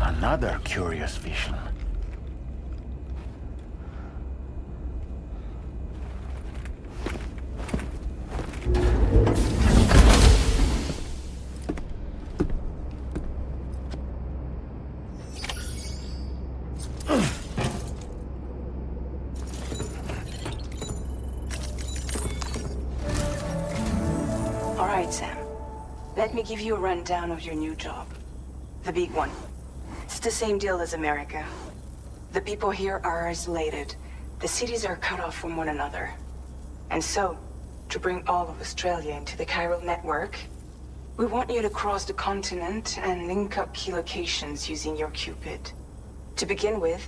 Another curious vision. All right, Sam. Let me give you a rundown of your new job. The big one. It's the same deal as America. The people here are isolated. The cities are cut off from one another. And so, to bring all of Australia into the chiral network, we want you to cross the continent and link up key locations using your Cupid. To begin with,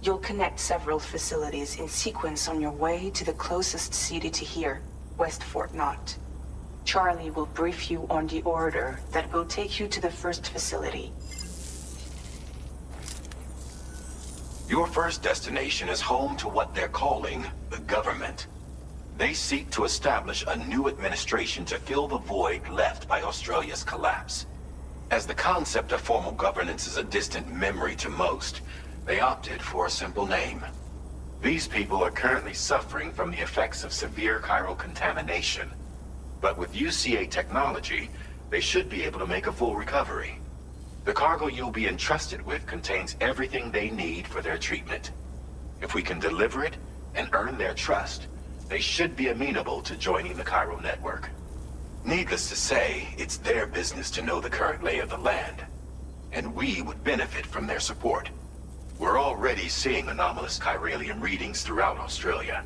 you'll connect several facilities in sequence on your way to the closest city to here, West Fort Knott. Charlie will brief you on the order that will take you to the first facility. Your first destination is home to what they're calling the government. They seek to establish a new administration to fill the void left by Australia's collapse. As the concept of formal governance is a distant memory to most, they opted for a simple name. These people are currently suffering from the effects of severe chiral contamination. But with UCA technology, they should be able to make a full recovery. The cargo you'll be entrusted with contains everything they need for their treatment. If we can deliver it and earn their trust, they should be amenable to joining the chiral network. Needless to say, it's their business to know the current lay of the land, and we would benefit from their support. We're already seeing anomalous chiralium readings throughout Australia.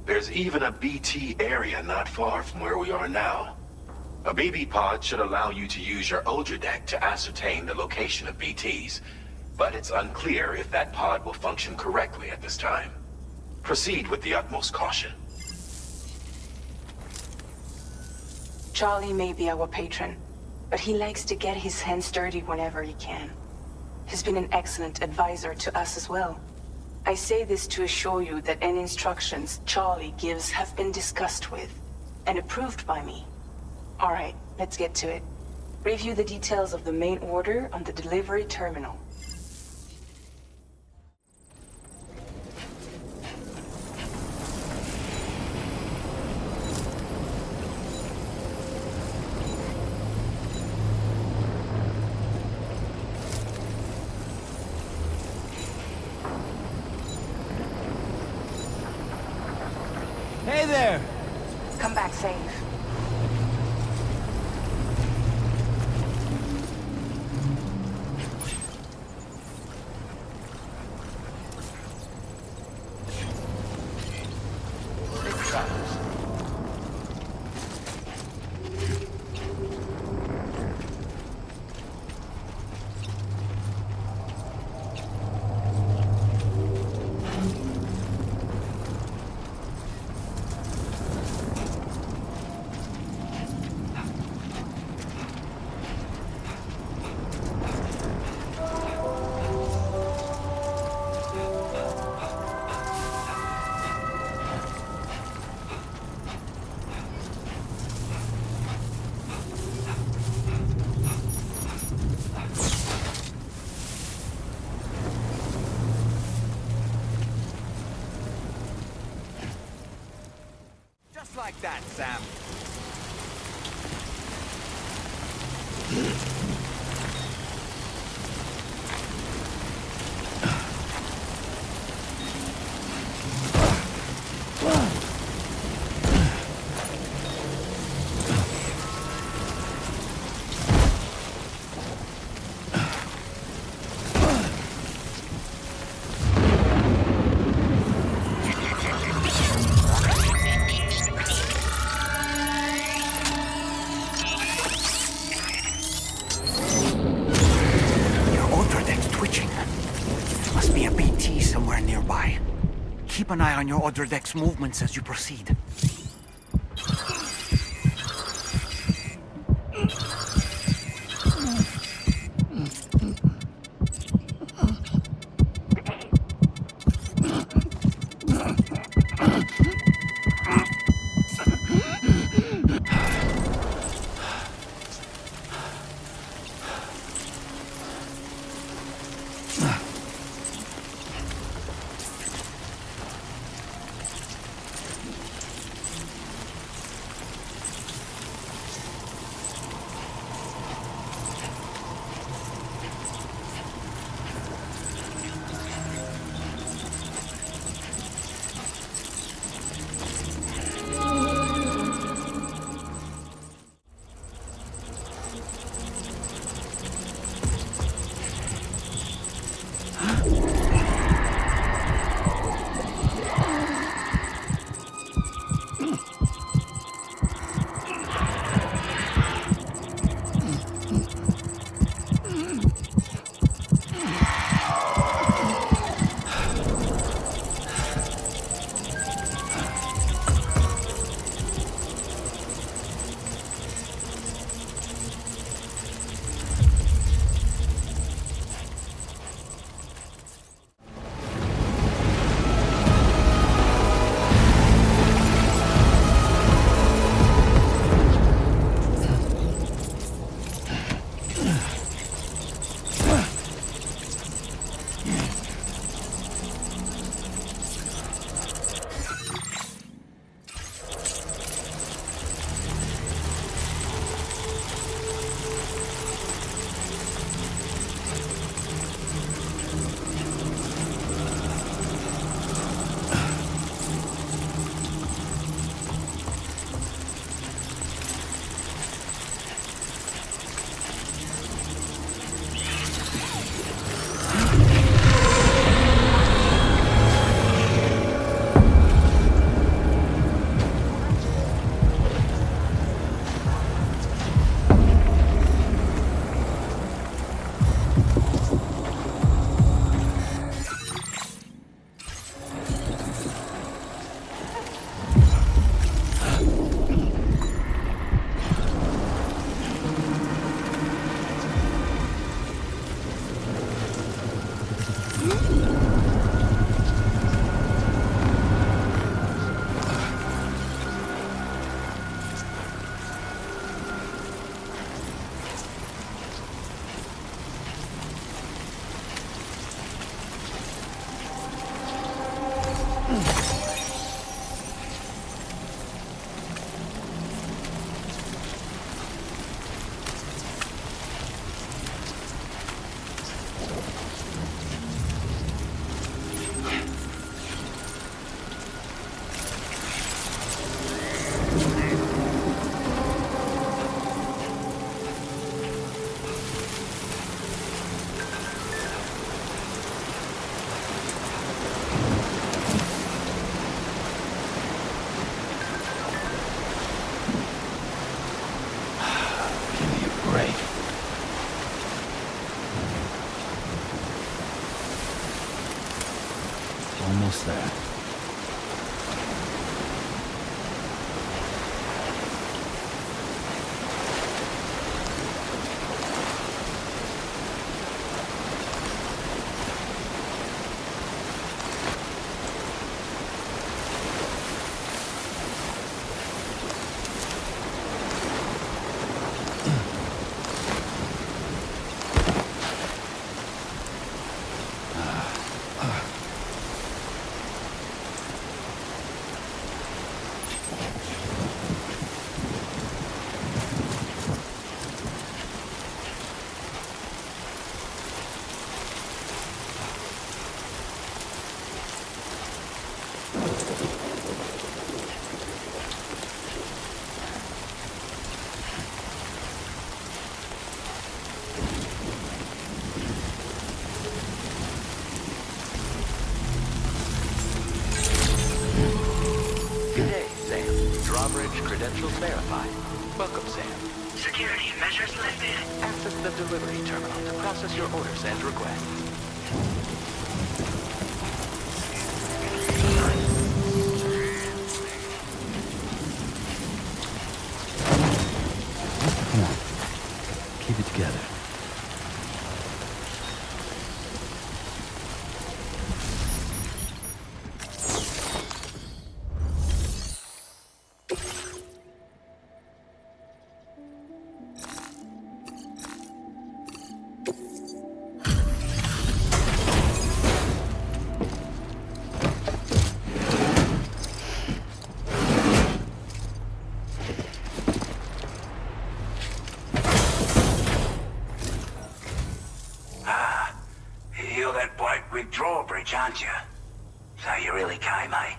There's even a BT area not far from where we are now. A BB pod should allow you to use your Ultra deck to ascertain the location of BTs, but it's unclear if that pod will function correctly at this time. Proceed with the utmost caution. Charlie may be our patron, but he likes to get his hands dirty whenever he can. He's been an excellent advisor to us as well. I say this to assure you that any instructions Charlie gives have been discussed with and approved by me. All right, let's get to it. Review the details of the main order on the delivery terminal. Hey there! Come back safe. Just like that, Sam. Keep an eye on your other deck's movements as you proceed. Almost there. Credentials verified. Welcome, Sam. Security measures lifted. Access the delivery terminal to process your orders and requests. Come on. Keep it together. Drawbridge, aren't you? So you really came, eh?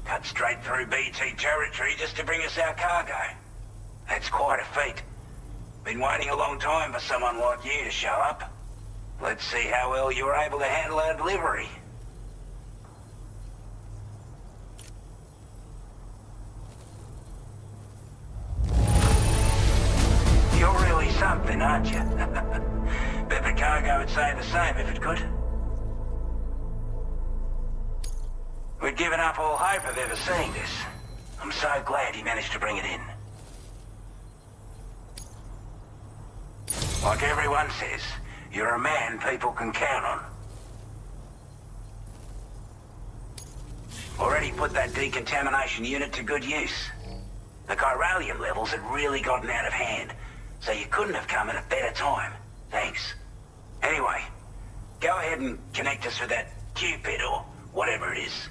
Cut straight through BT territory just to bring us our cargo. That's quite a feat. Been waiting a long time for someone like you to show up. Let's see how well you were able to handle our delivery. You're really something, aren't you? Bet the cargo would say the same if it could. We'd given up all hope of ever seeing this. I'm so glad he managed to bring it in. Like everyone says, you're a man people can count on. Already put that decontamination unit to good use. The chiralium levels had really gotten out of hand, so you couldn't have come at a better time. Thanks. Anyway, go ahead and connect us with that Cupid or whatever it is.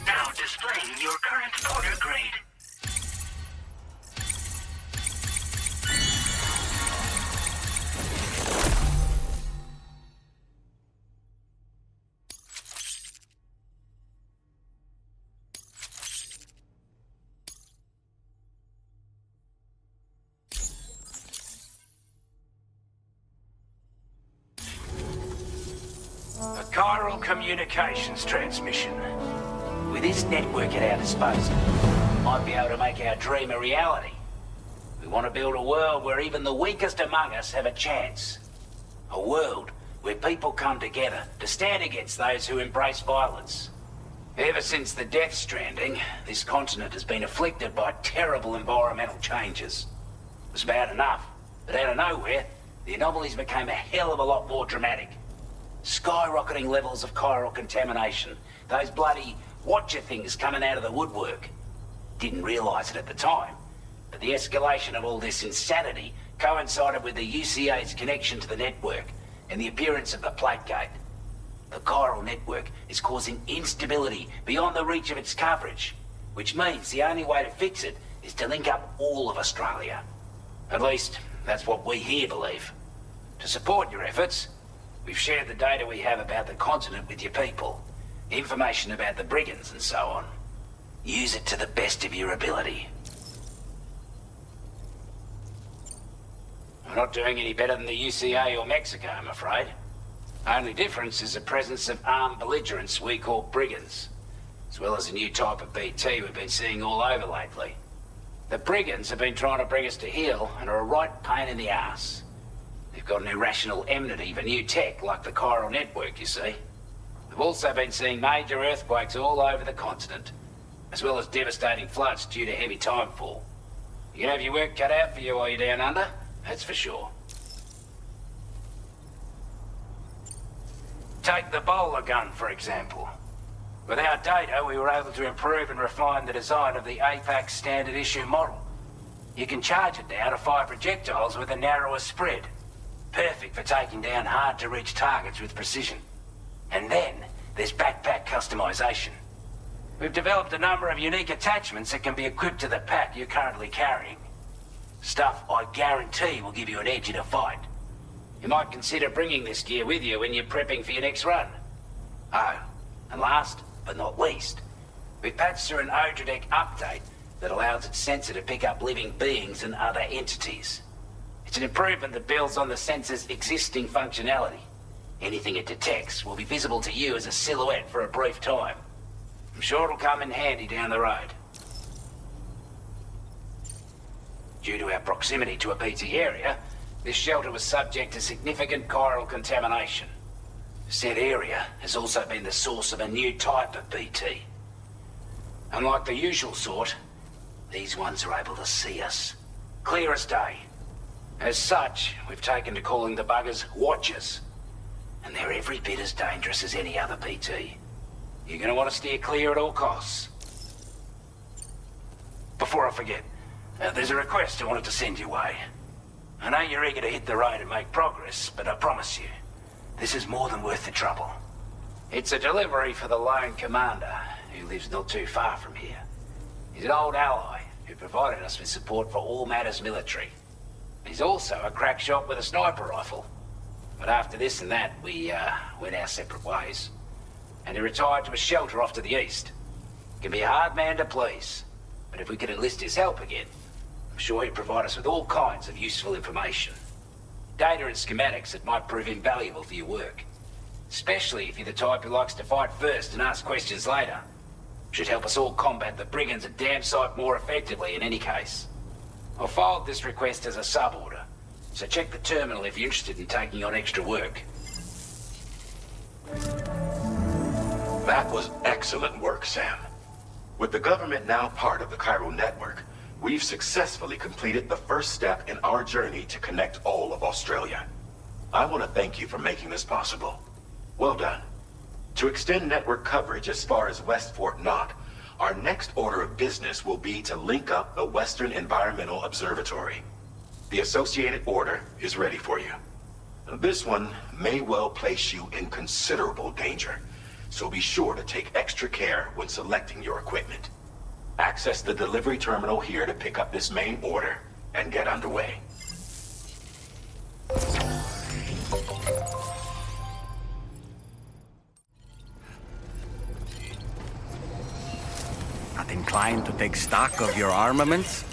Now displaying your current order grade. A chiral communications transmission. With this network at our disposal, we might be able to make our dream a reality. We want to build a world where even the weakest among us have a chance. A world where people come together to stand against those who embrace violence. Ever since the death stranding, this continent has been afflicted by terrible environmental changes. It was bad enough, but out of nowhere, the anomalies became a hell of a lot more dramatic. Skyrocketing levels of chiral contamination, those bloody Watcher things coming out of the woodwork. Didn't realise it at the time, but the escalation of all this insanity coincided with the UCA's connection to the network and the appearance of the plate gate. The chiral network is causing instability beyond the reach of its coverage, which means the only way to fix it is to link up all of Australia. At least, that's what we here believe. To support your efforts, we've shared the data we have about the continent with your people, information about the brigands and so on. Use it to the best of your ability. We're not doing any better than the UCA or Mexico, I'm afraid. Only difference is the presence of armed belligerents we call brigands, as well as a new type of BT we've been seeing all over lately. The brigands have been trying to bring us to heel and are a right pain in the ass. They've got an irrational enmity for new tech like the chiral network, you see. We've also been seeing major earthquakes all over the continent, as well as devastating floods due to heavy timefall. You can have your work cut out for you while you're down under, that's for sure. Take the bowler gun, for example. With our data, we were able to improve and refine the design of the APAC standard issue model. You can charge it now to fire projectiles with a narrower spread. Perfect for taking down hard-to-reach targets with precision. And then, there's backpack customization. We've developed a number of unique attachments that can be equipped to the pack you're currently carrying. Stuff I guarantee will give you an edge in a fight. You might consider bringing this gear with you when you're prepping for your next run. Oh, and last but not least, we've patched through an Odradek update that allows its sensor to pick up living beings and other entities. It's an improvement that builds on the sensor's existing functionality. Anything it detects will be visible to you as a silhouette for a brief time. I'm sure it'll come in handy down the road. Due to our proximity to a BT area, this shelter was subject to significant chiral contamination. Said area has also been the source of a new type of BT. Unlike the usual sort, these ones are able to see us. Clear as day. As such, we've taken to calling the buggers Watchers. And they're every bit as dangerous as any other BT. You're gonna want to steer clear at all costs. Before I forget, there's a request I wanted to send your way. I know you're eager to hit the road and make progress, but I promise you, this is more than worth the trouble. It's a delivery for the lone commander, who lives not too far from here. He's an old ally who provided us with support for all matters military. He's also a crack shot with a sniper rifle. But after this and that, we went our separate ways. And he retired to a shelter off to the east. Can be a hard man to please, but if we could enlist his help again, I'm sure he'd provide us with all kinds of useful information. Data and schematics that might prove invaluable for your work. Especially if you're the type who likes to fight first and ask questions later. Should help us all combat the brigands a damn sight more effectively in any case. I'll filed this request as a sub-order, so check the terminal if you're interested in taking on extra work. That was excellent work, Sam. With the government now part of the chiral network, we've successfully completed the first step in our journey to connect all of Australia. I want to thank you for making this possible. Well done. To extend network coverage as far as West Fort Knox, our next order of business will be to link up the Western Environmental Observatory. The associated order is ready for you. This one may well place you in considerable danger, so be sure to take extra care when selecting your equipment. Access the delivery terminal here to pick up this main order and get underway. Not inclined to take stock of your armaments?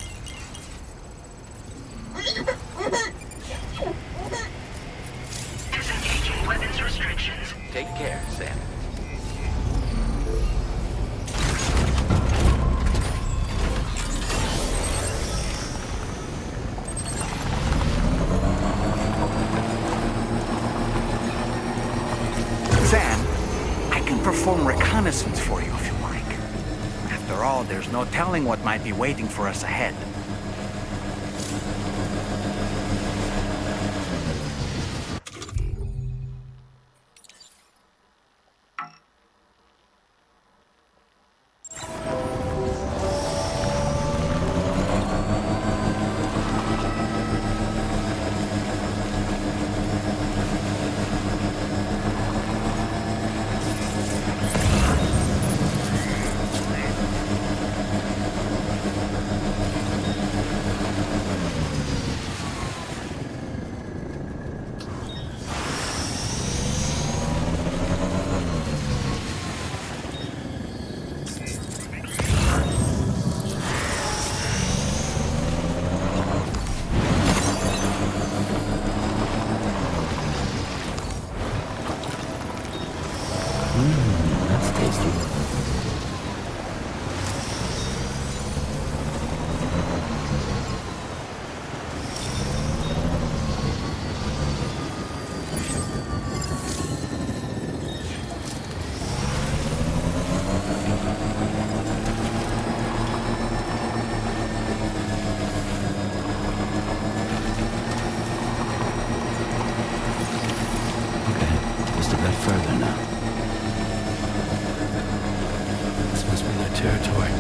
Disengaging weapons restrictions. Take care, Sam. Sam, I can perform reconnaissance for you if you like. After all, there's no telling what might be waiting for us ahead. further now. This must be their territory.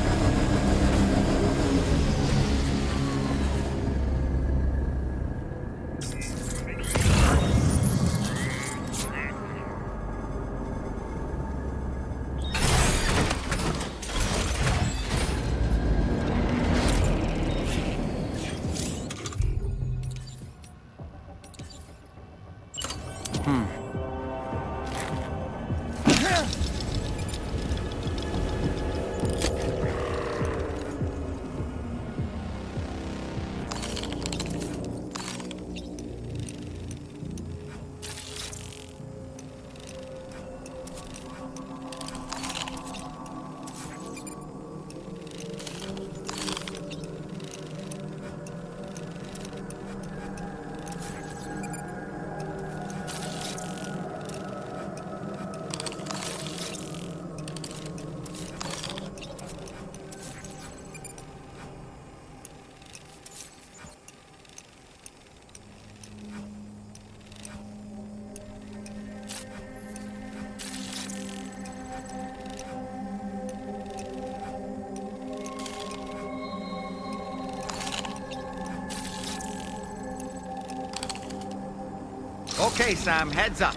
Okay, Sam, heads up.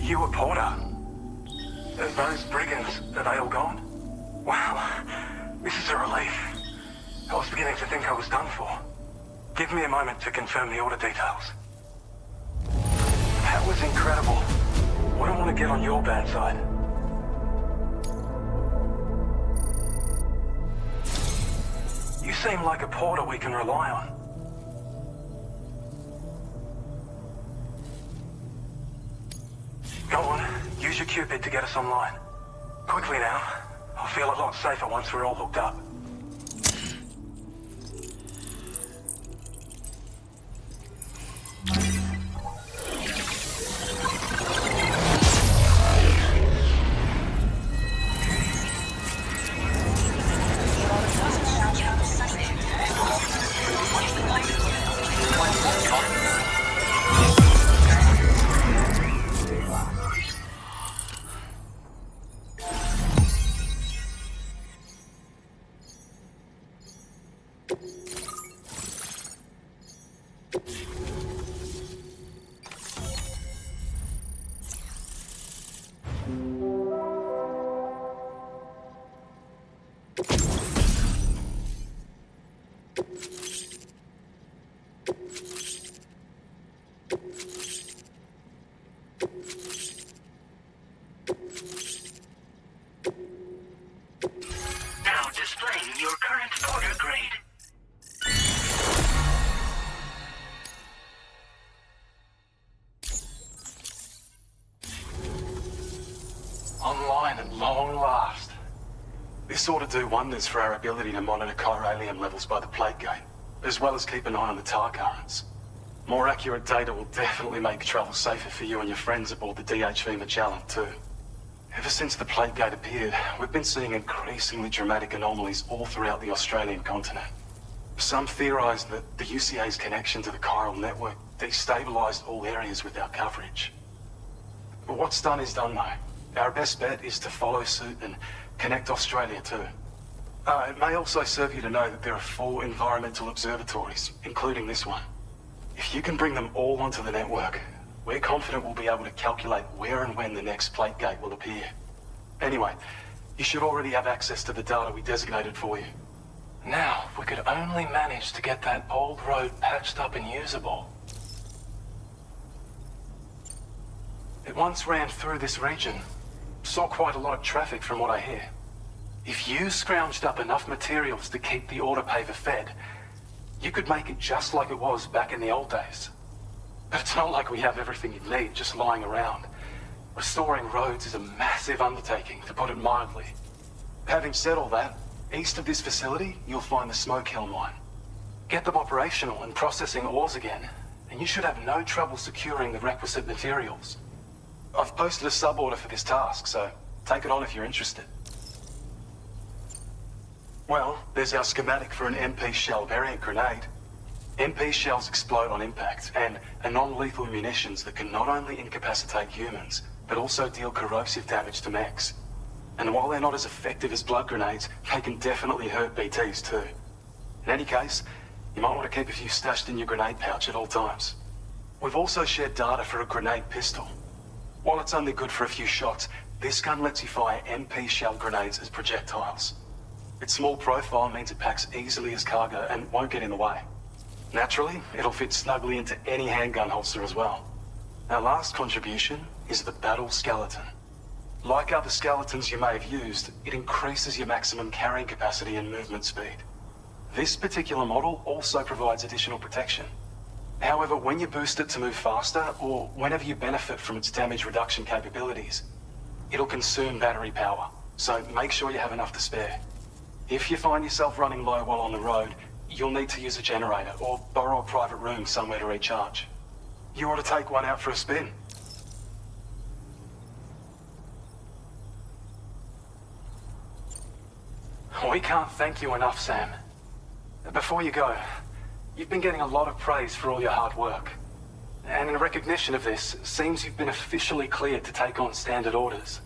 You a porter? Those brigands, are they all gone? Wow, this is a relief. I was beginning to think I was done for. Give me a moment to confirm the order details. That was incredible. Wouldn't want to get on your bad side. You seem like a porter we can rely on. Go on, use your Cupid to get us online. Quickly now. I'll feel a lot safer once we're all hooked up. Now displaying your current order grade. Online at long last. This ought to do wonders for our ability to monitor chiralium levels by the plate gate, as well as keep an eye on the tar currents. More accurate data will definitely make travel safer for you and your friends aboard the DHV Magellan too. Ever since the plate gate appeared, we've been seeing increasingly dramatic anomalies all throughout the Australian continent. Some theorize that the UCA's connection to the chiral network destabilized all areas with our coverage. But what's done is done though. Our best bet is to follow suit and connect Australia too. It may also serve you to know that there are 4 environmental observatories, including this one. If you can bring them all onto the network, we're confident we'll be able to calculate where and when the next plate gate will appear. Anyway, you should already have access to the data we designated for you. Now, if we could only manage to get that old road patched up and usable. It once ran through this region. Saw quite a lot of traffic from what I hear. If you scrounged up enough materials to keep the autopaver fed, you could make it just like it was back in the old days. But it's not like we have everything you need just lying around. Restoring roads is a massive undertaking, to put it mildly. Having said all that, east of this facility, you'll find the Smoke Hill mine. Get them operational and processing ores again, and you should have no trouble securing the requisite materials. I've posted a sub-order for this task, so take it on if you're interested. Well, there's our schematic for an MP shell variant grenade. MP shells explode on impact, and are non-lethal munitions that can not only incapacitate humans, but also deal corrosive damage to mechs. And while they're not as effective as blood grenades, they can definitely hurt BTs too. In any case, you might want to keep a few stashed in your grenade pouch at all times. We've also shared data for a grenade pistol. While it's only good for a few shots, this gun lets you fire MP shell grenades as projectiles. Its small profile means it packs easily as cargo and won't get in the way. Naturally, it'll fit snugly into any handgun holster as well. Our last contribution is the Battle Skeleton. Like other skeletons you may have used, it increases your maximum carrying capacity and movement speed. This particular model also provides additional protection. However, when you boost it to move faster, or whenever you benefit from its damage reduction capabilities, it'll consume battery power, so make sure you have enough to spare. If you find yourself running low while on the road, you'll need to use a generator or borrow a private room somewhere to recharge. You ought to take one out for a spin. We can't thank you enough, Sam. Before you go, you've been getting a lot of praise for all your hard work. And in recognition of this, it seems you've been officially cleared to take on standard orders.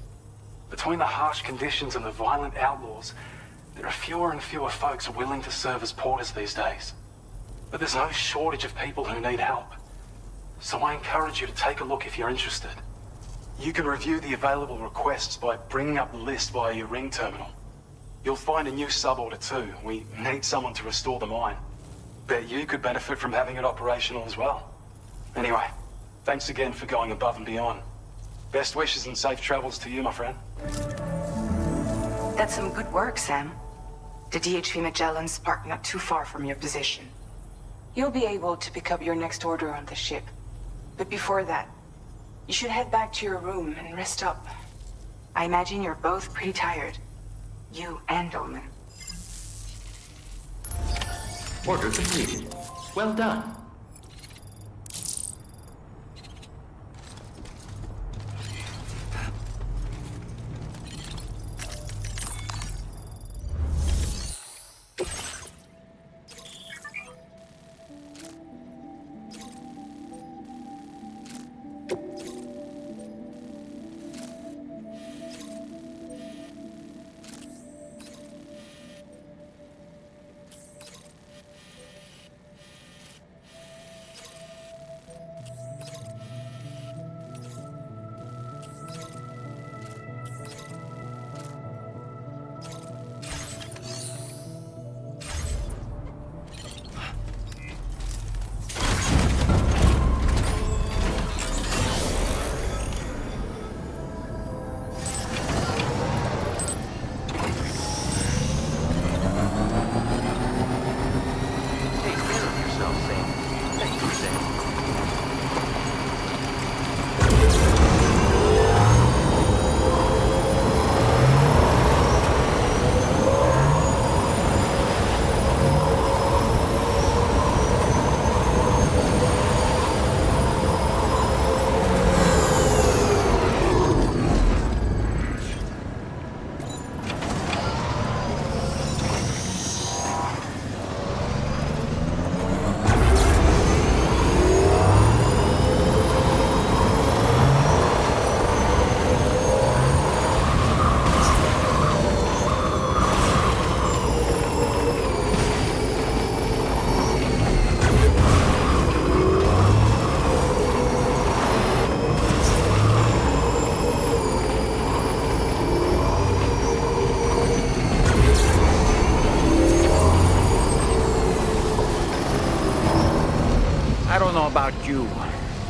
Between the harsh conditions and the violent outlaws, there are fewer and fewer folks willing to serve as porters these days. But there's no shortage of people who need help. So I encourage you to take a look if you're interested. You can review the available requests by bringing up the list via your ring terminal. You'll find a new sub-order too. We need someone to restore the mine. Bet you could benefit from having it operational as well. Anyway, thanks again for going above and beyond. Best wishes and safe travels to you, my friend. That's some good work, Sam. The DHV Magellan's parked not too far from your position. You'll be able to pick up your next order on the ship. But before that, you should head back to your room and rest up. I imagine you're both pretty tired. You and Dolman. Order completed. Well done. about you,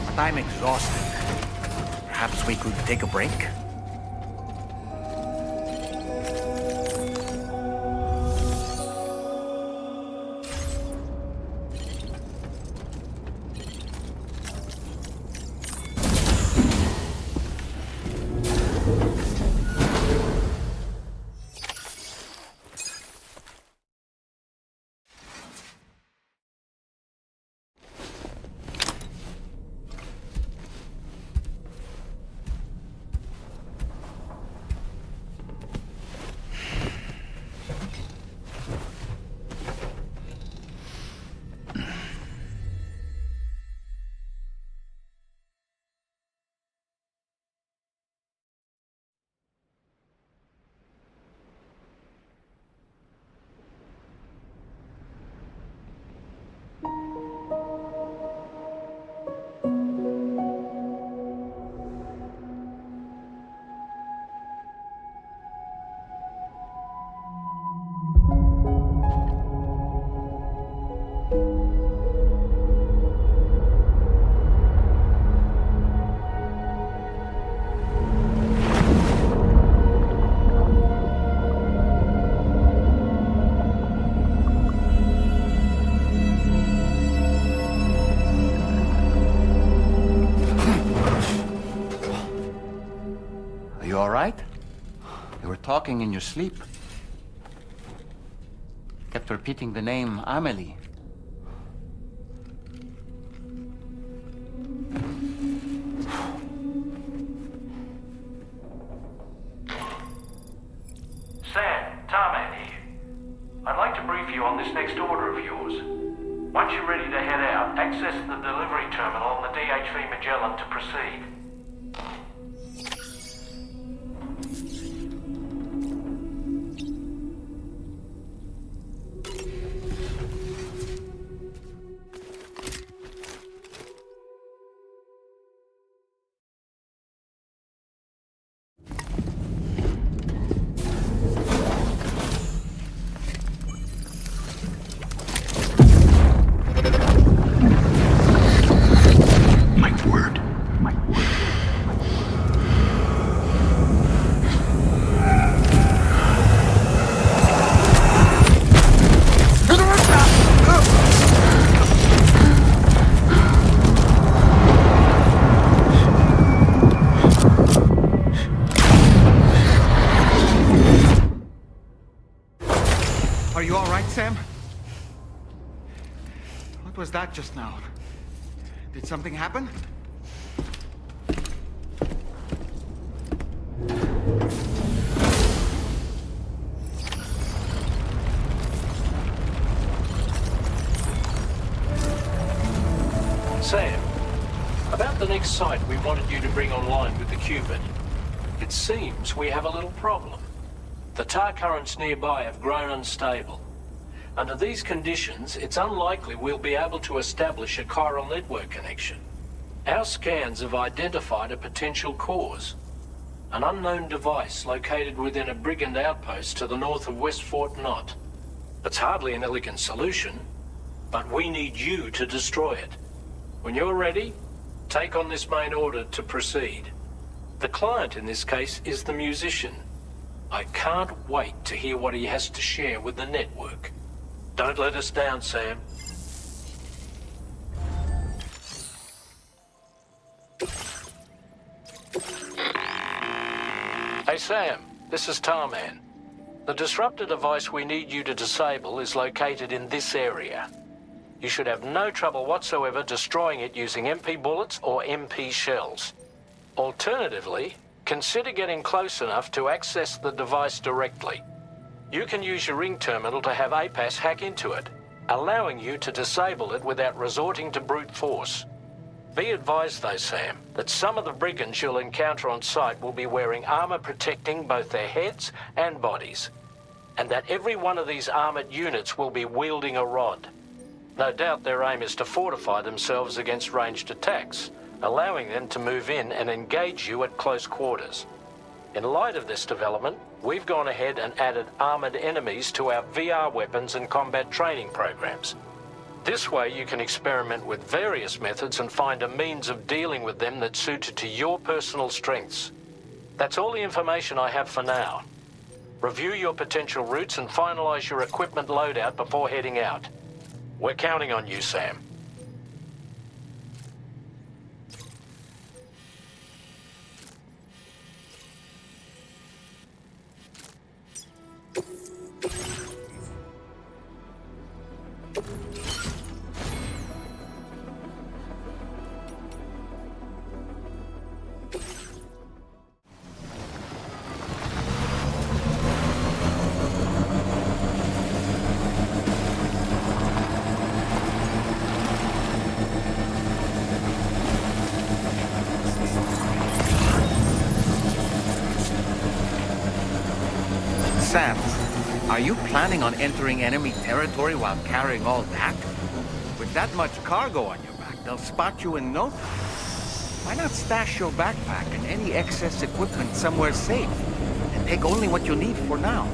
but I'm exhausted. Perhaps we could take a break? Talking in your sleep. Kept repeating the name Amelie. Sam, Tarman here. I'd like to brief you on this next order of yours. Once you're ready to head out, access the delivery terminal on the DHV Magellan to proceed. Sam? What was that just now? Did something happen? Sam, about the next site we wanted you to bring online with the Cubit. It seems we have a little problem. The tar currents nearby have grown unstable. Under these conditions, it's unlikely we'll be able to establish a chiral network connection. Our scans have identified a potential cause. An unknown device located within a brigand outpost to the north of West Fort Knott. It's hardly an elegant solution, but we need you to destroy it. When you're ready, take on this main order to proceed. The client in this case is the musician. I can't wait to hear what he has to share with the network. Don't let us down, Sam. Hey, Sam. This is Tarman. The disruptor device we need you to disable is located in this area. You should have no trouble whatsoever destroying it using MP bullets or MP shells. Alternatively, consider getting close enough to access the device directly. You can use your ring terminal to have APAS hack into it, allowing you to disable it without resorting to brute force. Be advised though, Sam, that some of the brigands you'll encounter on site will be wearing armor protecting both their heads and bodies, and that every one of these armored units will be wielding a rod. No doubt their aim is to fortify themselves against ranged attacks, allowing them to move in and engage you at close quarters. In light of this development, we've gone ahead and added armored enemies to our VR weapons and combat training programs. This way you can experiment with various methods and find a means of dealing with them that's suited to your personal strengths. That's all the information I have for now. Review your potential routes and finalize your equipment loadout before heading out. We're counting on you, Sam. Sam, are you planning on entering enemy territory while carrying all that? With that much cargo on your back, they'll spot you in no time. Why not stash your backpack and any excess equipment somewhere safe, and take only what you need for now?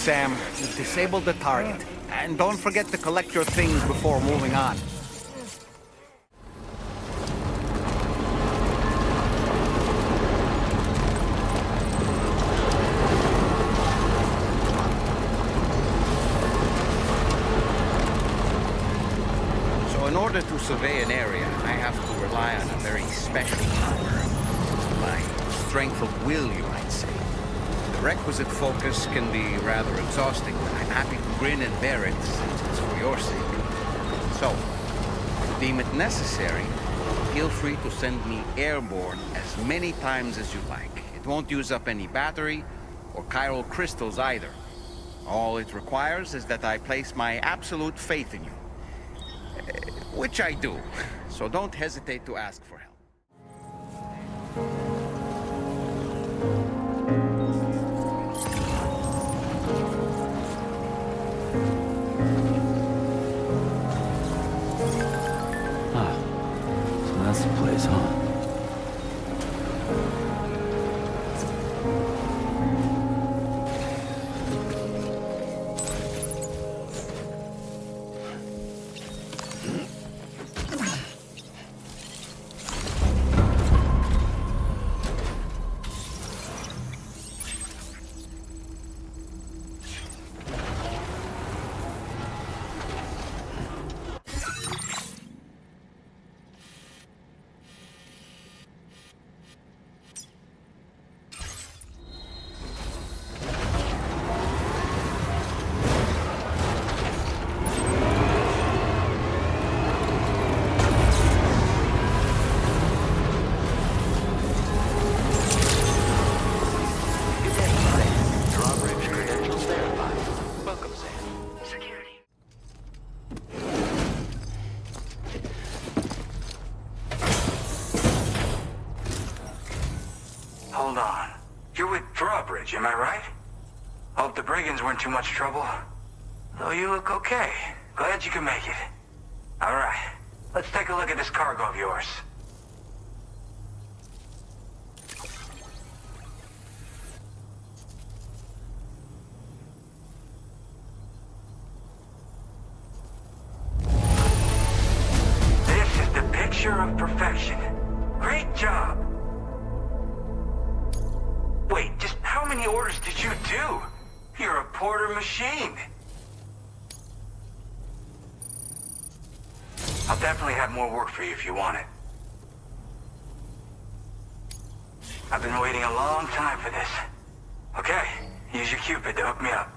Sam. Disable the target. And don't forget to collect your things before moving on. So in order to survey an area, I have to rely on a very special power. My strength of will, you might say. The requisite focus can be rather exhausting, but I'm happy to grin and bear it since it's for your sake. So, if you deem it necessary, feel free to send me airborne as many times as you like. It won't use up any battery or chiral crystals either. All it requires is that I place my absolute faith in you. Which I do, so don't hesitate to ask for help. So that's the place, huh? Hold on. You're with Drawbridge, am I right? Hope the brigands weren't too much trouble. Though you look okay. Glad you can make it. Alright, let's take a look at this cargo of yours. This is the picture of perfection. Great job. Wait, just how many orders did you do? You're a porter machine. I'll definitely have more work for you if you want it. I've been waiting a long time for this. Okay, use your Cupid to hook me up.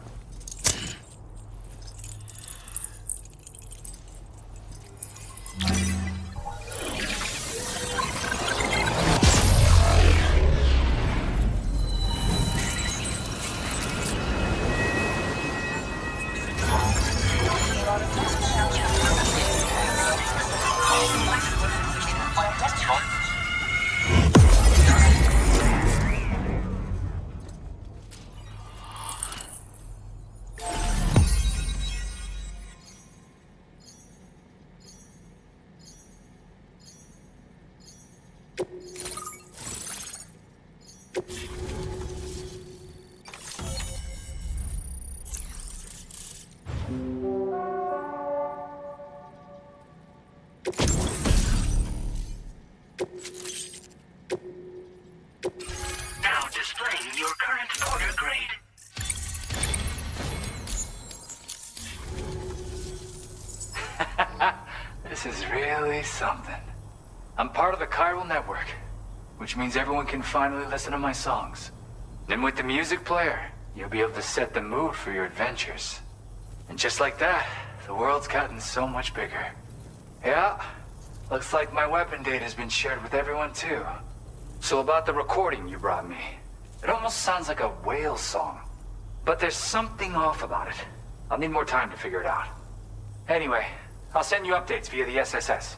Now displaying your current porter grade. This is really something. I'm part of the chiral network, which means everyone can finally listen to my songs. And with the music player, you'll be able to set the mood for your adventures. And just like that, the world's gotten so much bigger. Yeah, looks like my weapon data has been shared with everyone too. So about the recording you brought me, it almost sounds like a whale song. But there's something off about it. I'll need more time to figure it out. Anyway, I'll send you updates via the SSS.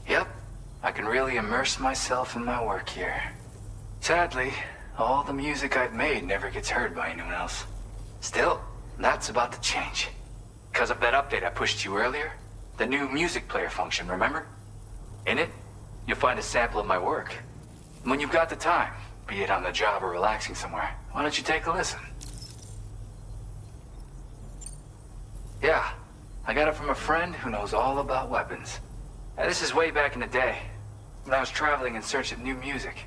Yep, I can really immerse myself in my work here. Sadly, all the music I've made never gets heard by anyone else. Still, that's about to change. Because of that update I pushed to you earlier, the new music player function, remember? In it, you'll find a sample of my work. When you've got the time, be it on the job or relaxing somewhere. Why don't you take a listen? Yeah, I got it from a friend who knows all about weapons. Now, this is way back in the day, when I was traveling in search of new music.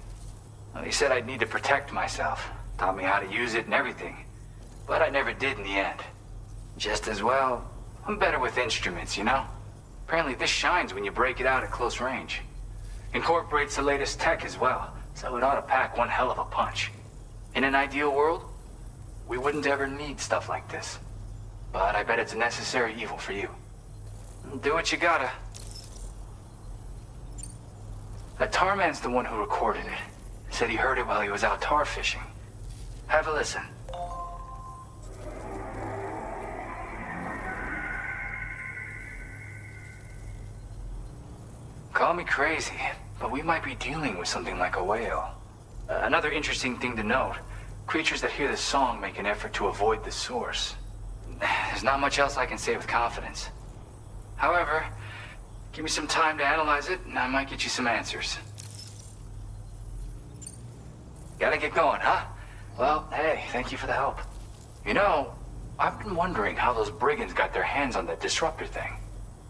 Well, he said I'd need to protect myself, taught me how to use it and everything. But I never did in the end. Just as well, I'm better with instruments, you know? Apparently this shines when you break it out at close range. Incorporates the latest tech as well, so it ought to pack one hell of a punch. In an ideal world, we wouldn't ever need stuff like this. But I bet it's a necessary evil for you. Do what you gotta. That tar man's the one who recorded it. Said he heard it while he was out tar fishing. Have a listen. Call me crazy, but we might be dealing with something like a whale. Another interesting thing to note, creatures that hear the song make an effort to avoid the source. There's not much else I can say with confidence. However, give me some time to analyze it, and I might get you some answers. Gotta get going, huh? Well, hey, thank you for the help. You know, I've been wondering how those brigands got their hands on that disruptor thing.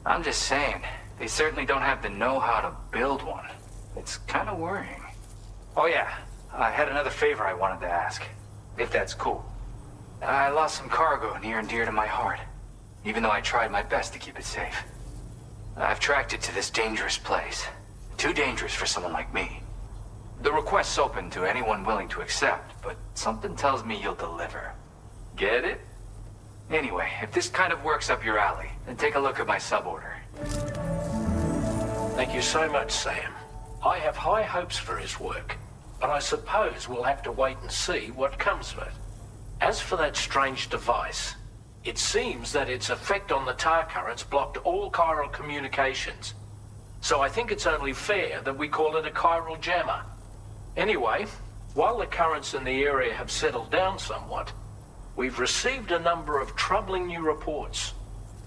I'm just saying, they certainly don't have the know-how to build one. It's kind of worrying. Oh yeah, I had another favor I wanted to ask, if that's cool. I lost some cargo near and dear to my heart, even though I tried my best to keep it safe. I've tracked it to this dangerous place. Too dangerous for someone like me. The request's open to anyone willing to accept, but something tells me you'll deliver. Get it? Anyway, if this kind of works up your alley, then take a look at my suborder. Thank you so much, Sam. I have high hopes for his work, but I suppose we'll have to wait and see what comes of it. As for that strange device, it seems that its effect on the tar currents blocked all chiral communications. So I think it's only fair that we call it a chiral jammer. Anyway, while the currents in the area have settled down somewhat, we've received a number of troubling new reports.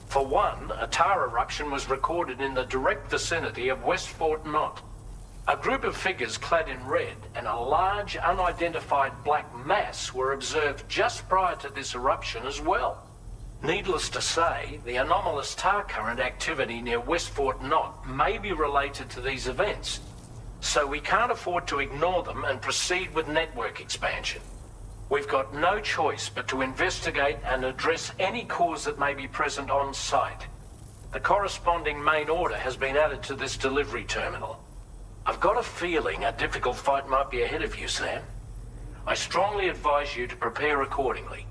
For one, a tar eruption was recorded in the direct vicinity of West Fort Knot. A group of figures clad in red and a large unidentified black mass were observed just prior to this eruption as well. Needless to say, the anomalous tar current activity near West Fort Knot may be related to these events, so we can't afford to ignore them and proceed with network expansion. We've got no choice but to investigate and address any cause that may be present on site. The corresponding main order has been added to this delivery terminal. I've got a feeling a difficult fight might be ahead of you, Sam. I strongly advise you to prepare accordingly.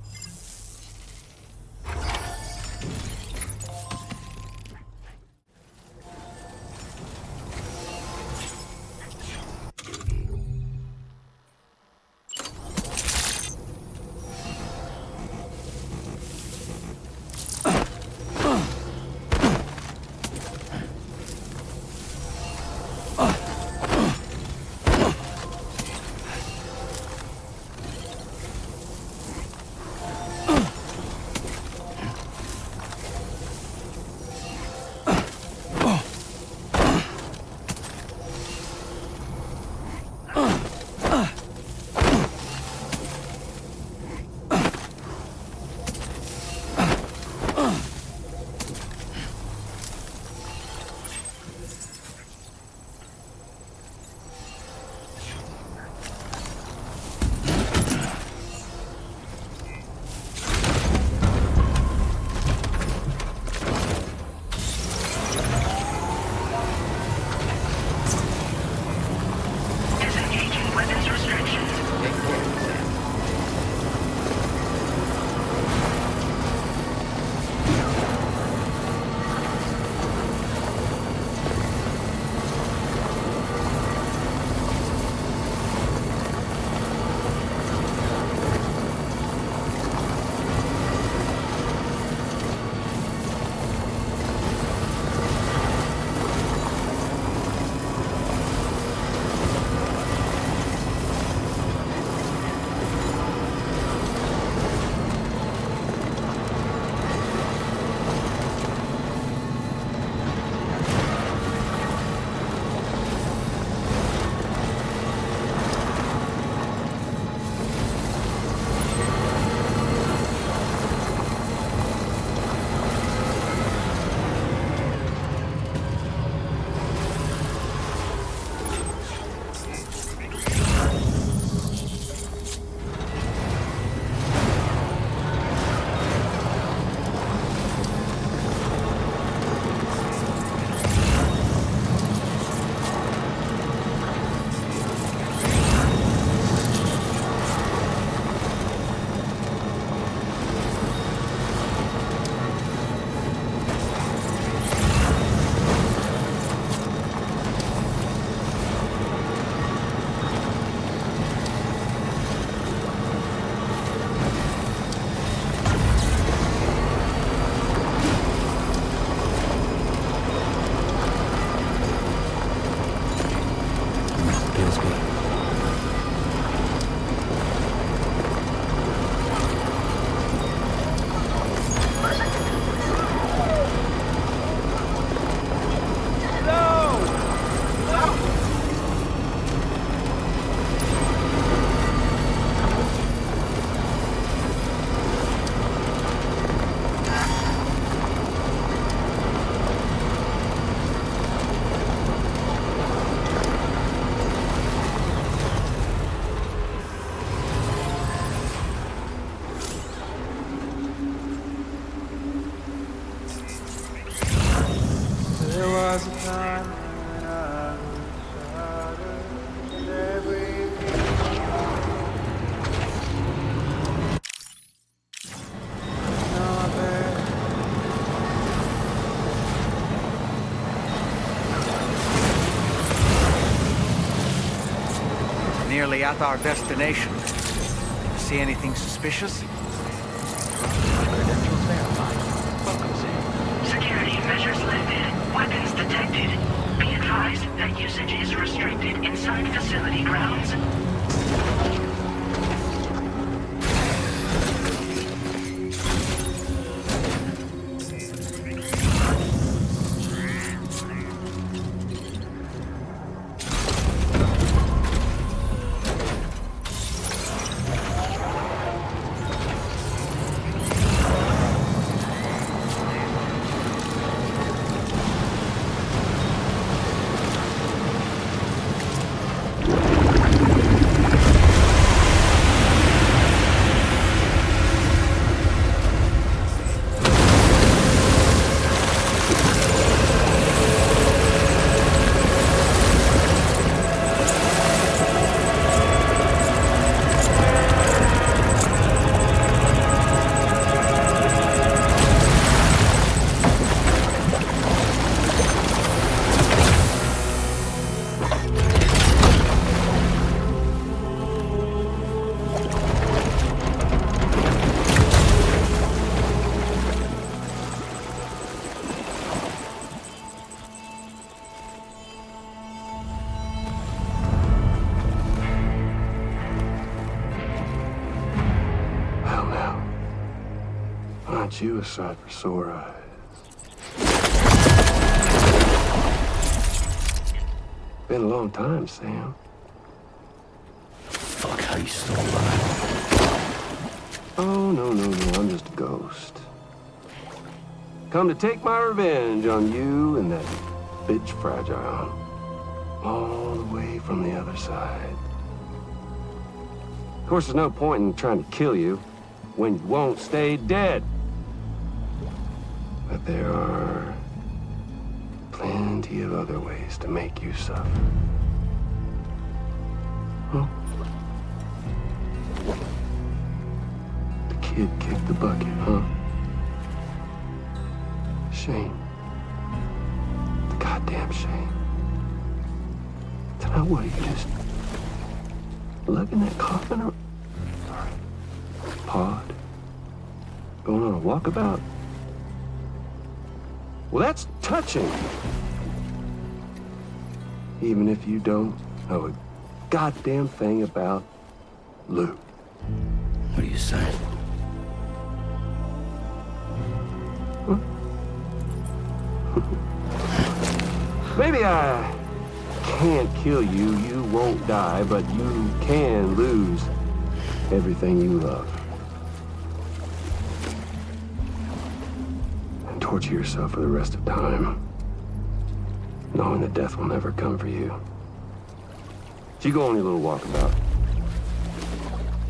finally at our destination. See anything suspicious? Credentials verified. Welcome, Sam. Security measures lifted. Weapons detected. Be advised that usage is restricted inside facility grounds. Aren't you a sight for sore eyes? Been a long time, Sam. Fuck, how you still alive? Oh, no, I'm just a ghost. Come to take my revenge on you and that bitch Fragile. All the way from the other side. Of course, there's no point in trying to kill you when you won't stay dead. But there are plenty of other ways to make you suffer. Huh? The kid kicked the bucket, huh? Shame. The goddamn shame. Now what, you just lugging that coffin or pod? Going on a walkabout? Well, that's touching. Even if you don't know a goddamn thing about Lou. What are you saying? Huh? Maybe I can't kill you, you won't die, but you can lose everything you love. And torture yourself for the rest of time, knowing that death will never come for you. So you go on your little walkabout.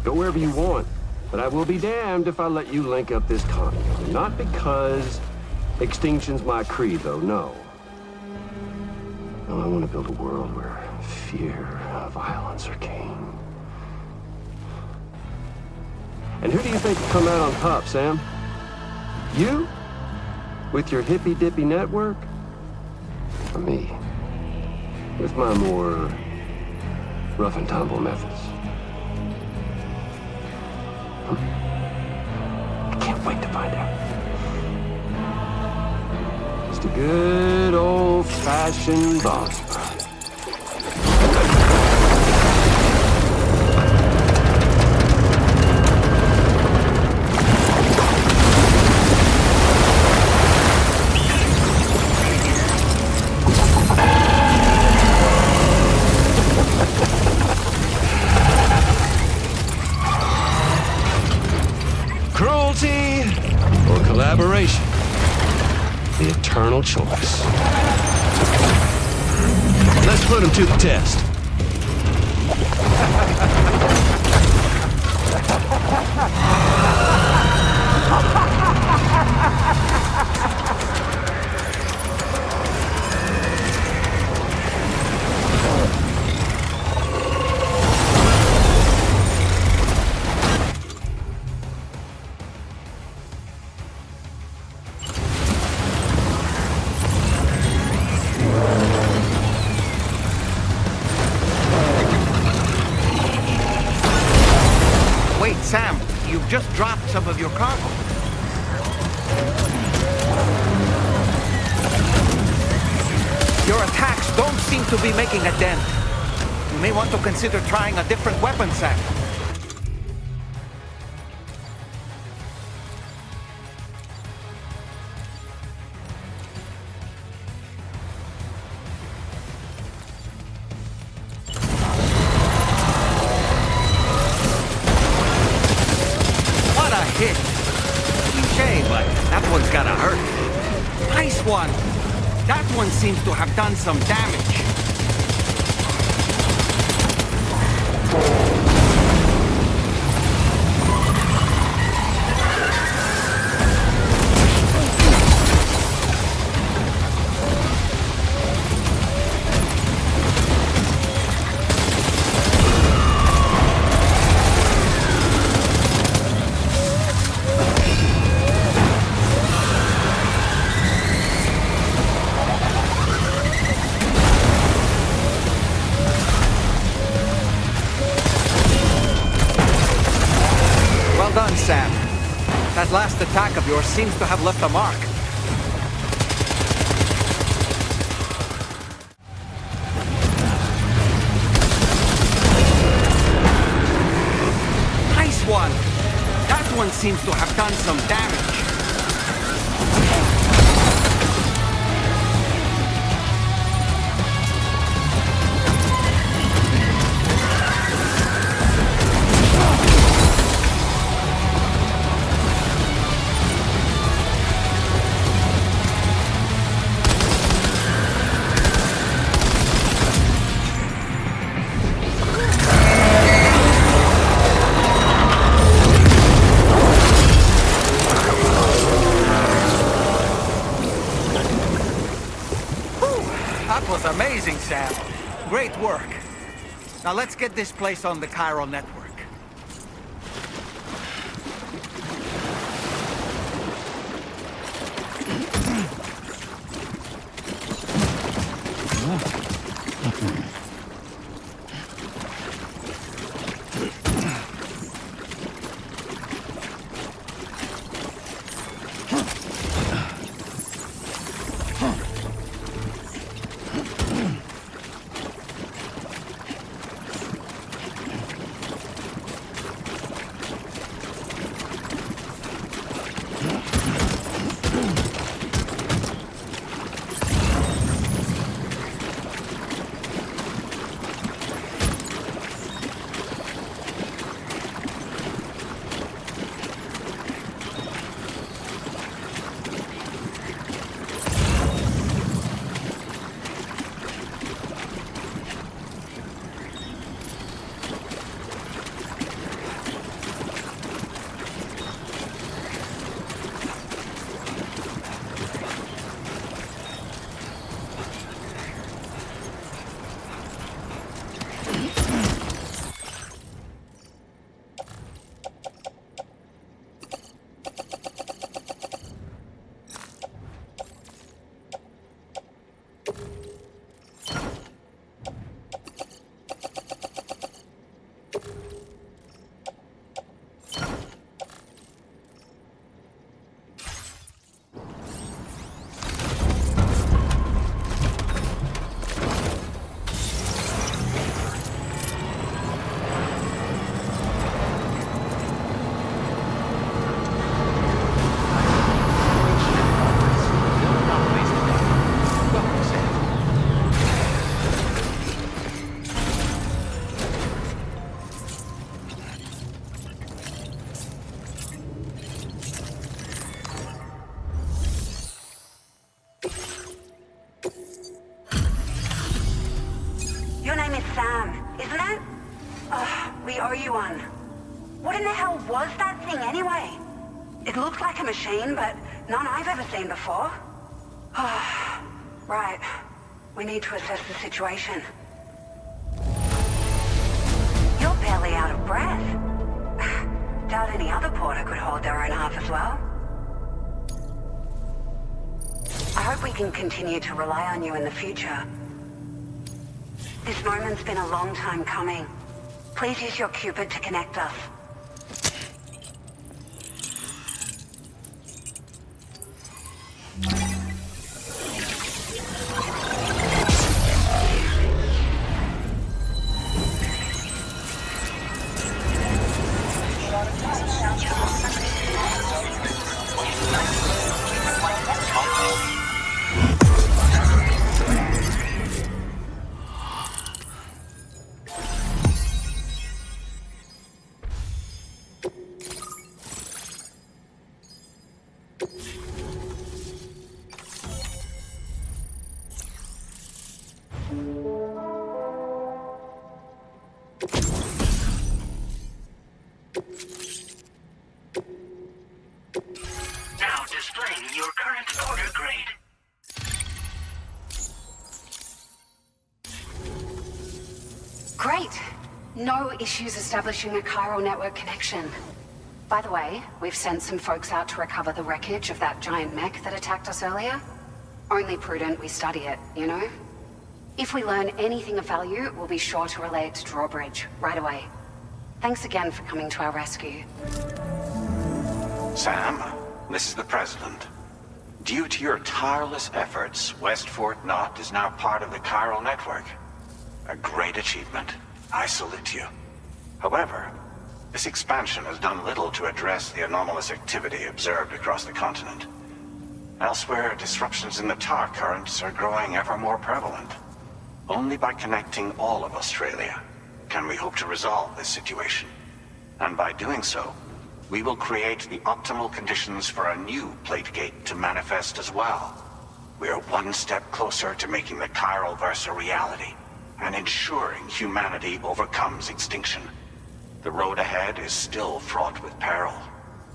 Go wherever you want, but I will be damned if I let you link up this continent. Not because extinction's my creed, though, no. No, I want to build a world where fear and violence are king. And who do you think will come out on top, Sam? You? With your hippy-dippy network? Or me? With my more rough-and-tumble methods? I can't wait to find out. Just a good old-fashioned boss fight. Cruelty or collaboration? The eternal choice. Let's put him to the test. some of your cargo. Your attacks don't seem to be making a dent. You may want to consider trying a different weapon set. What a hit! Cliché, but that one's gotta hurt. Nice one! That one seems to have done some damage. Well done, Sam. That last attack of yours seems to have left a mark. Nice one! That one seems to have done some damage. That was amazing, Sam. Great work. Now let's get this place on the chiral network. Your name is Sam, isn't it? We owe you one. What in the hell was that thing anyway? It looked like a machine, but none I've ever seen before. Right. We need to assess the situation. You're barely out of breath. Doubt any other porter could hold their own half as well. I hope we can continue to rely on you in the future. This moment's been a long time coming. Please use your Cupid to connect us. Transporter grade. Great. No issues establishing a chiral network connection. By the way, we've sent some folks out to recover the wreckage of that giant mech that attacked us earlier. Only prudent we study it, you know? If we learn anything of value, we'll be sure to relay it to Drawbridge right away. Thanks again for coming to our rescue. Sam, this is the President. Due to your tireless efforts, West Fort Knot is now part of the chiral network. A great achievement. I salute you. However, this expansion has done little to address the anomalous activity observed across the continent. Elsewhere, disruptions in the tar currents are growing ever more prevalent. Only by connecting all of Australia can we hope to resolve this situation. And by doing so, we will create the optimal conditions for a new Plategate to manifest as well. We are one step closer to making the chiral verse a reality, and ensuring humanity overcomes extinction. The road ahead is still fraught with peril,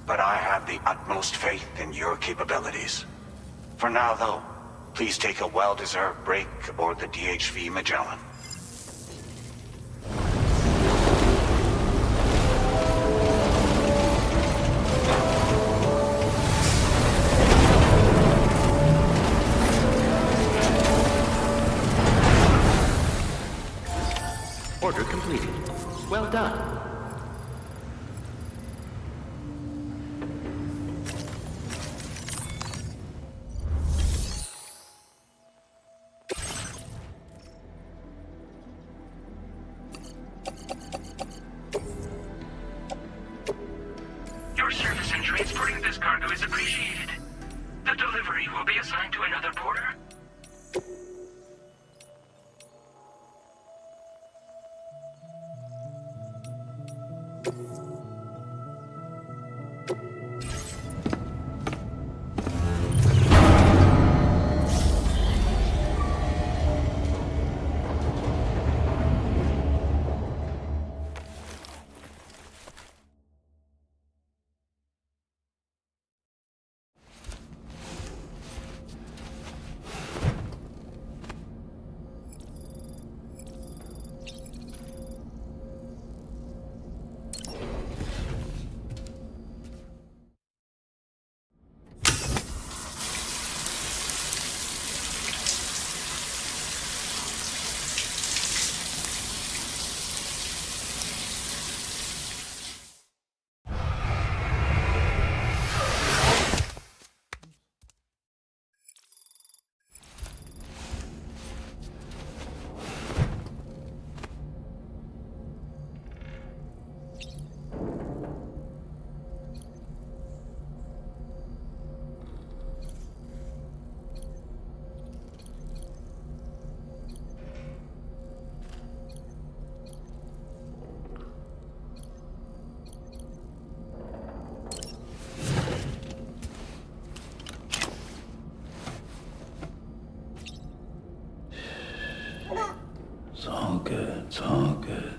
but I have the utmost faith in your capabilities. For now, though, please take a well-deserved break aboard the DHV Magellan. Order completed. Well done. Your service in transporting this cargo is appreciated. The delivery will be assigned to another porter. It's all good. It's all good.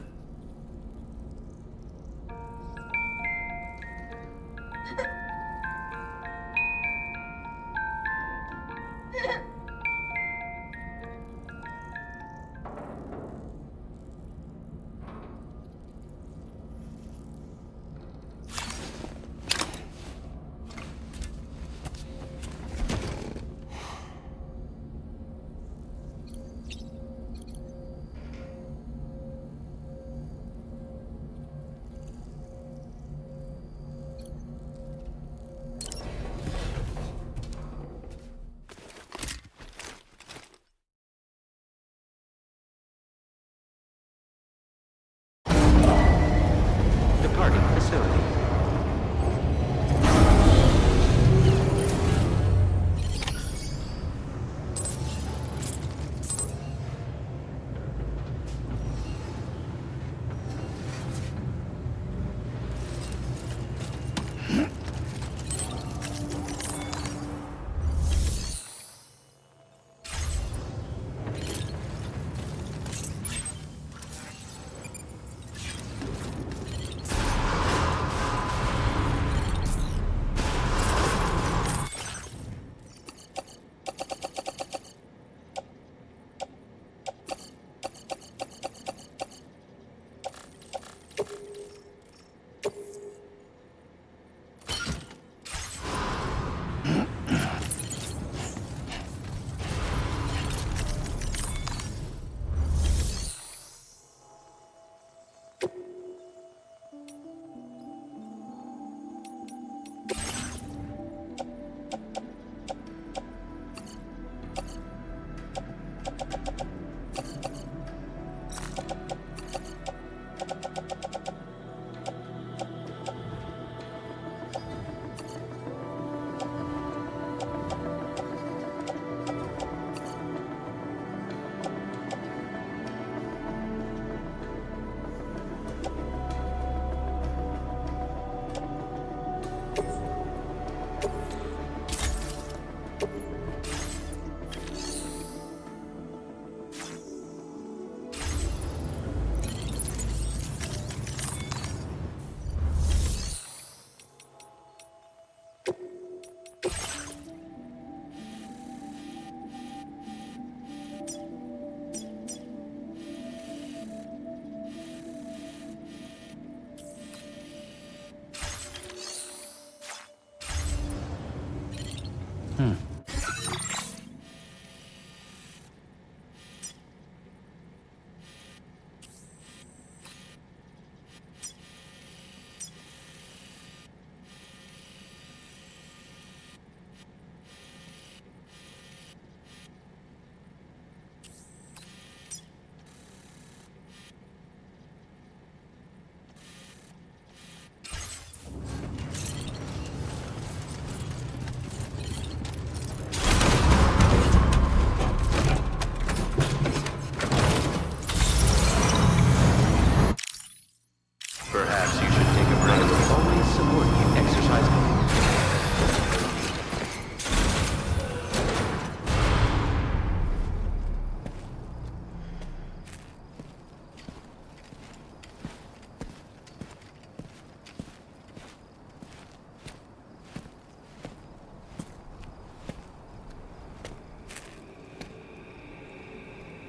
Perhaps you should take a break. I will always support you exercising.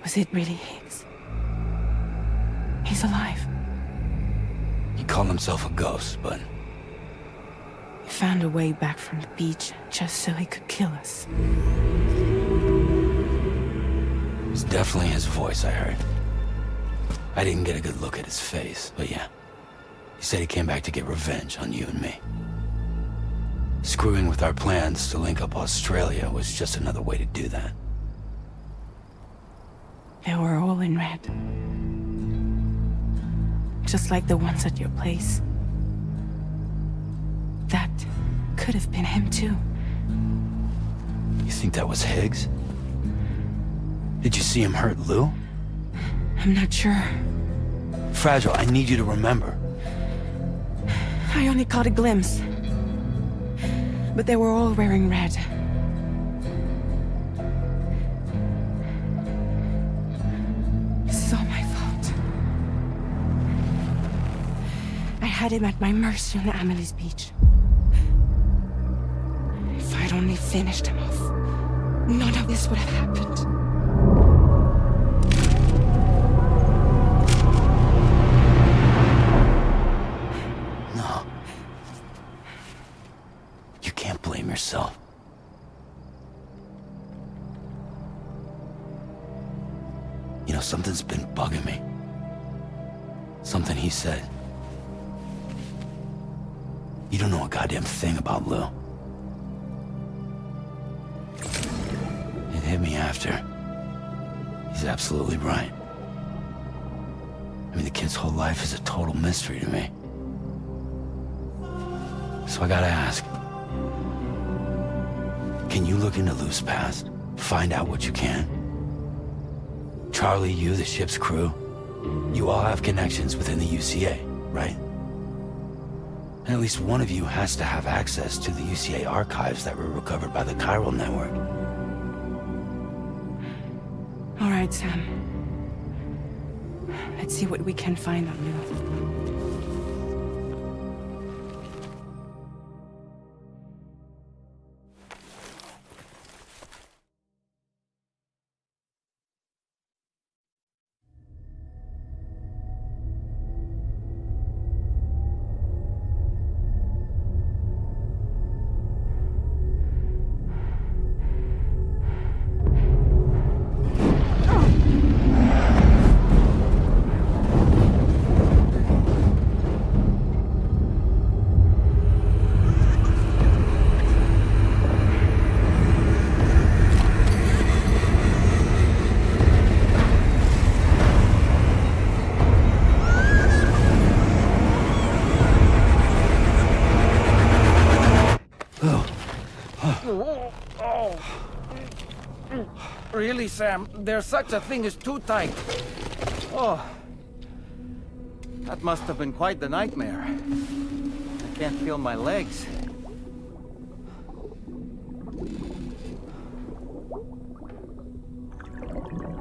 Was it really Higgs? He's alive. He called himself a ghost, but... He found a way back from the beach just so he could kill us. It's definitely his voice I heard. I didn't get a good look at his face, but yeah. He said he came back to get revenge on you and me. Screwing with our plans to link up Australia was just another way to do that. They were all in red. Just like the ones at your place. That could have been him too. You think that was Higgs? Did you see him hurt Lou? I'm not sure. Fragile, I need you to remember. I only caught a glimpse. But they were all wearing red. This is all my fault. I had him at my mercy on Amelie's beach. If I'd only finished him off, none of this would have happened. No. You can't blame yourself. You know, something's been bugging me. Something he said. You don't know a goddamn thing about Lou. It hit me after. He's absolutely right. I mean, the kid's whole life is a total mystery to me. So I gotta ask. Can you look into Lou's past? Find out what you can? Charlie, you, the ship's crew, you all have connections within the UCA, right? And at least one of you has to have access to the UCA archives that were recovered by the chiral network. All right, Sam. Let's see what we can find on Lou. Really, Sam? There's such a thing as too tight. Oh. That must have been quite the nightmare. I can't feel my legs.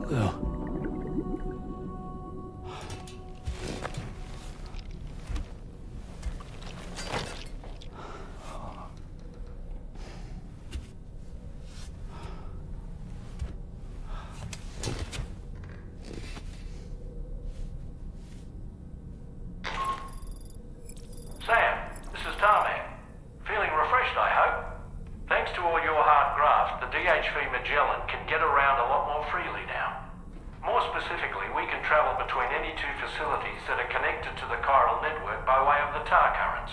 Lou. Sam, this is Tarman. Feeling refreshed, I hope. Thanks to all your hard craft, the DHV Magellan can get around a lot more freely now. More specifically, we can travel between any two facilities that are connected to the chiral network by way of the tar currents.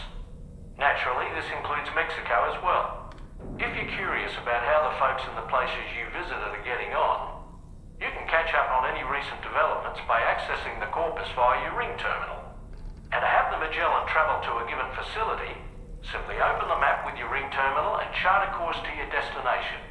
Naturally, this includes Mexico as well. If you're curious about how the folks in the places you visited are getting on, you can catch up on any recent developments by accessing the Corpus via your ring terminal. And to have the Magellan travel to a given facility, simply open the map with your ring terminal and chart a course to your destination.